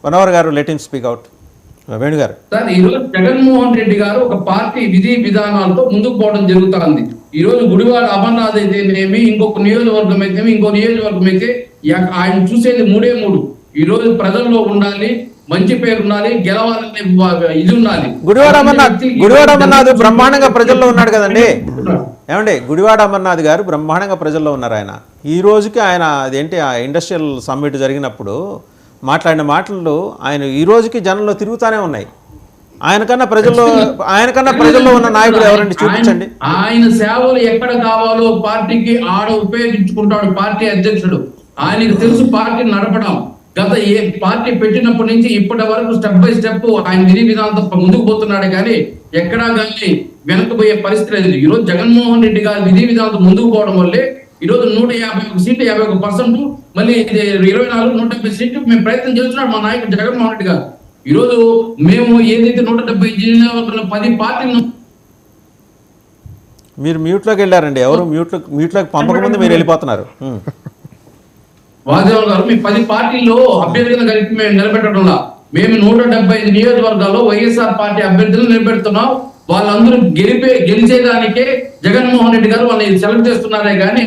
వనవర్ గారు let him speak out. Venu గారు sir, ఈరోజు జగన్మోహన్ రెడ్డి గారు ఒక పార్టీ విధి విధానాలతో ముందుకు పోవడం జరుగుతుంది. ఈ రోజు గుడివాడ అమర్నాథ్ అయితేనేమి, ఇంకొక నియోజకవర్గం అయితే ఇంకో నియోజకవర్గం అయితే ఆయన చూసేది మూడే మూడు. ఈ రోజు ప్రజల్లో ఉండాలి, మంచి పేరు ఉండాలి, గెలవాలనే ఇది ఉండాలి. గుడివాడ అమర్నాథ్ బ్రహ్మాండంగా ప్రజల్లో ఉన్నాడు కదండి. ఏమండి, గుడివాడ అమర్నాథ్ గారు బ్రహ్మాండంగా ప్రజల్లో ఉన్నారు. ఆయన ఈ రోజుకి ఆయన అదేంటి ఆ ఇండస్ట్రియల్ సమ్మిట్ జరిగినప్పుడు మాట్లాడిన మాటలు ఆయన ఈ రోజుకి జనంలో తిరుగుతానే ఉన్నాయి. ఆయనకన్నా ప్రజల్లో ఉన్న నాయకుడు ఎవరండి చూపించండి. ఆయన సేవలు ఎక్కడ కావాలో పార్టీకి ఆడ ఉపయోగించుకుంటాడు పార్టీ అధ్యక్షుడు. ఆయనకు తెలుసు పార్టీ నడపడం. గత పార్టీ పెట్టినప్పటి నుంచి ఇప్పటి వరకు స్టెప్ బై స్టెప్ ఆయన విధి విధానంతో ముందుకు పోతున్నాడు కానీ ఎక్కడా కానీ వెనకపోయే పరిస్థితి లేదు. ఈ రోజు జగన్మోహన్ రెడ్డి గారి విధి విధానంతో ముందుకు పోవడం వల్లే ఈ రోజు 151 సీట్లు 51%, మళ్ళీ 24 170 సీట్లు మేము ప్రయత్నం చేస్తున్నాడు మా నాయకుడు జగన్మోహన్ రెడ్డి గారు. ఈ రోజు మేము ఏదైతే 170 జిల్లాలో 10 పార్టీలు. మీరు మ్యూట్లోకి వెళ్ళారండి. ఎవరు మ్యూట్లోకి పంపకముందు మీరు వెళ్ళిపోతున్నారు. వాదేవ్ గారు, మీ 10 పార్టీల్లో అభ్యర్థులను కలిపి మేము నిలబెట్టడంలా మేము 175 నియోజకవర్గాల్లో వైఎస్ఆర్ పార్టీ అభ్యర్థులను నిలబెడుతున్నాం. వాళ్ళందరూ గెలిచేదానికే జగన్మోహన్ రెడ్డి గారు వాళ్ళని సెలెక్ట్ చేస్తున్నారే కానీ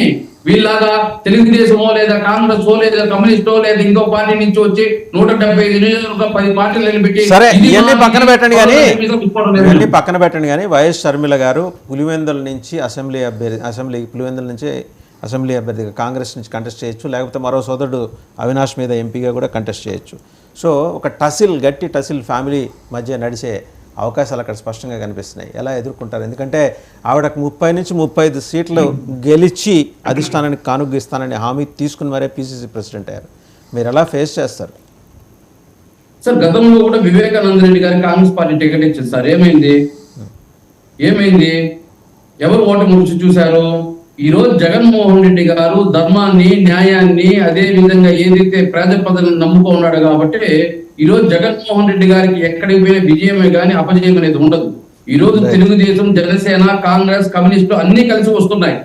వీళ్ళలాగా తెలుగుదేశమో లేదా కాంగ్రెస్ లేదా కమ్యూనిస్టో లేదా ఇంకో పార్టీ నుంచి వచ్చి 175 నియోజకవర్గ 10 పార్టీలు నిలబెట్టి సరే ఇవన్నీ పక్కన పెట్టండి కానీ వైఎస్ షర్మిల గారు పులివెందుల నుంచి అసెంబ్లీ అభ్యర్థిగా కాంగ్రెస్ నుంచి కంటెస్ట్ చేయొచ్చు, లేకపోతే మరో సోదరుడు అవినాష్ మీద ఎంపీగా కూడా కంటెస్ట్ చేయొచ్చు. సో ఒక గట్టి టసిల్ ఫ్యామిలీ మధ్య నడిచే అవకాశాలు అక్కడ స్పష్టంగా కనిపిస్తున్నాయి. ఎలా ఎదుర్కొంటారు? ఎందుకంటే ఆవిడకు 30 నుంచి 35 సీట్లు గెలిచి అధిష్టానానికి కానుగ్గిస్తానని హామీ తీసుకుని మరే పిసిసి ప్రెసిడెంట్ అయ్యారు. మీరు ఎలా ఫేస్ చేస్తారు? సార్, గతంలో కూడా వివేకానంద రెడ్డి గారికి కాంగ్రెస్ పార్టీ టికెట్ ఇచ్చింది సార్. ఏమైంది? ఎవరు ఓటమి రుచి చూశారు? ఈ రోజు జగన్మోహన్ రెడ్డి గారు ధర్మాన్ని, న్యాయాన్ని, అదే విధంగా ఏదైతే ప్రజలను నమ్ముకున్నాడు కాబట్టి ఈ రోజు జగన్మోహన్ రెడ్డి గారికి ఎక్కడికి పోయిన విజయమే కానీ అపజయం అనేది ఉండదు. ఈ రోజు తెలుగుదేశం, జనసేన, కాంగ్రెస్, కమ్యూనిస్టులు అన్ని కలిసి వస్తున్నాయి.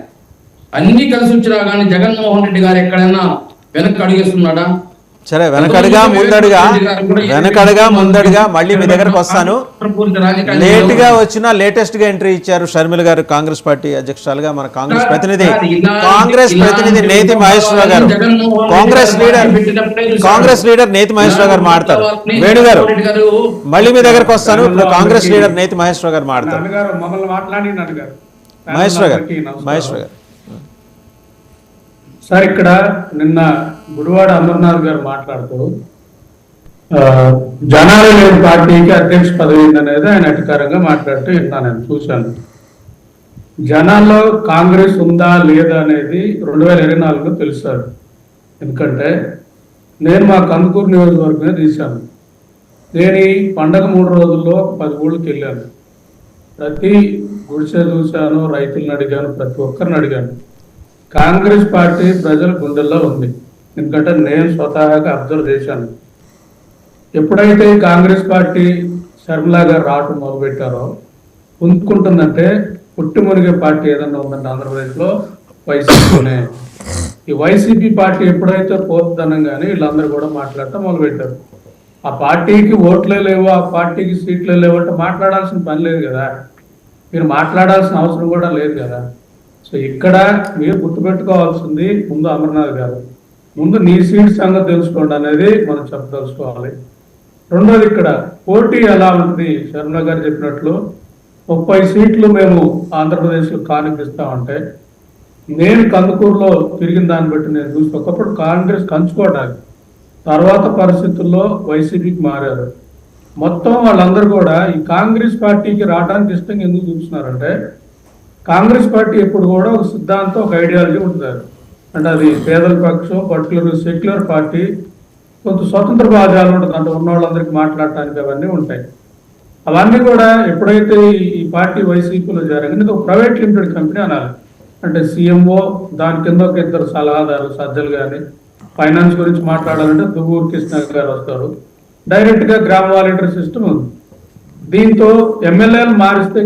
అన్ని కలిసి వచ్చినా కానీ జగన్మోహన్ రెడ్డి గారు ఎక్కడైనా వెనక్కి అడుగేస్తున్నాడా? సరే, వెనకడుగా ముందడుగా మళ్ళీ మీ దగ్గరకు వస్తాను. లేట్గా వచ్చినా లేటెస్ట్ గా ఎంట్రీ ఇచ్చారు షర్మిల గారు కాంగ్రెస్ పార్టీ అధ్యక్షురాలుగా. మన కాంగ్రెస్ ప్రతినిధి నేతి మహేశ్వరరావు గారు, కాంగ్రెస్ లీడర్ నేతి మహేశ్వరరావు గారు మాట్లాడతారు. వేణు గారు మళ్ళీ మీ దగ్గరకు వస్తాను. ఇప్పుడు కాంగ్రెస్ లీడర్ నేతి మహేశ్వరరావు గారు మాట్లాడతారు. మహేశ్వరరావు గారు సార్, ఇక్కడ నిన్న గుడివాడ అమర్నాథ్ గారు మాట్లాడుతూ జనాలు లేని పార్టీకి అధ్యక్ష పదవి అనేది ఆయన అధికారంగా మాట్లాడుతూ విన్నాను, నేను చూశాను. జనాల్లో కాంగ్రెస్ ఉందా లేదా అనేది 2024లో తెలుసారు. ఎందుకంటే నేను మా కందుకూరు నియోజకవర్గమే తీశాను. నేను ఈ పండగ 3 రోజుల్లో 10 ఊళ్ళకి వెళ్ళాను. ప్రతి గుడిసె చూశాను, రైతులను అడిగాను, ప్రతి ఒక్కరిని అడిగాను. కాంగ్రెస్ పార్టీ ప్రజల గుండెల్లో ఉంది. ఎందుకంటే నేను స్వతహాగా అబ్జర్వ్ చేశాను. ఎప్పుడైతే కాంగ్రెస్ పార్టీ షర్మిలా గారు రావటం మొదలుపెట్టారో పుంజుకుంటుందంటే పుట్టి మునిగే పార్టీ ఏదన్నా ఉందంటే ఆంధ్రప్రదేశ్లో వైసీపీనే. ఈ వైసీపీ పార్టీ ఎప్పుడైతే పోతుందనగానే వీళ్ళందరూ కూడా మాట్లాడటం మొదలుపెట్టారు. ఆ పార్టీకి ఓట్లే లేవు, ఆ పార్టీకి సీట్లే లేవు అంటే మాట్లాడాల్సిన పని లేదు కదా, మీరు మాట్లాడాల్సిన అవసరం కూడా లేదు కదా. సో ఇక్కడ మీరు గుర్తుపెట్టుకోవాల్సింది ముందు అమర్నాథ్ గారు, ముందు నీ సీట్ సంగతి తెలుసుకోండి అనేది మనం చెప్పదలుచుకోవాలి. రెండోది, ఇక్కడ పోటీ ఎలా ఉంటుంది? షర్మిల గారు చెప్పినట్లు 30 సీట్లు మేము ఆంధ్రప్రదేశ్లో కానిపిస్తామంటే నేను కందుకూరులో తిరిగిన దాన్ని బట్టి నేను చూసి ఒకప్పుడు కాంగ్రెస్ కంచుకోవడానికి, తర్వాత పరిస్థితుల్లో వైసీపీకి మారారు. మొత్తం వాళ్ళందరూ కూడా ఈ కాంగ్రెస్ పార్టీకి రావడానికి ఇష్టంగా ఎందుకు చూస్తున్నారంటే కాంగ్రెస్ పార్టీ ఎప్పుడు కూడా ఒక సిద్ధాంతం, ఒక ఐడియాలజీ ఉంటుంది. అంటే అది పేదల పక్షం, పర్టికులర్ సెక్యులర్ పార్టీ, కొంత స్వతంత్ర భాగాలు ఉంటుంది. అంటే ఉన్న వాళ్ళందరికీ మాట్లాడటానికి అవన్నీ ఉంటాయి. అవన్నీ కూడా ఎప్పుడైతే ఈ పార్టీ వైసీపీలో చేరాక ఇది ఒక ప్రైవేట్ లిమిటెడ్ కంపెనీ అనాలి. అంటే సీఎంఓ, దాని కింద ఒక 2 సలహాదారు, సజ్జలు కానీ ఫైనాన్స్ గురించి మాట్లాడాలంటే దువ్వూరు కృష్ణ గారు వస్తారు. డైరెక్ట్గా గ్రామ వాలంటీర్ సిస్టమ్ ఉంది. దీంతో ఎమ్మెల్యేలు మారిస్తే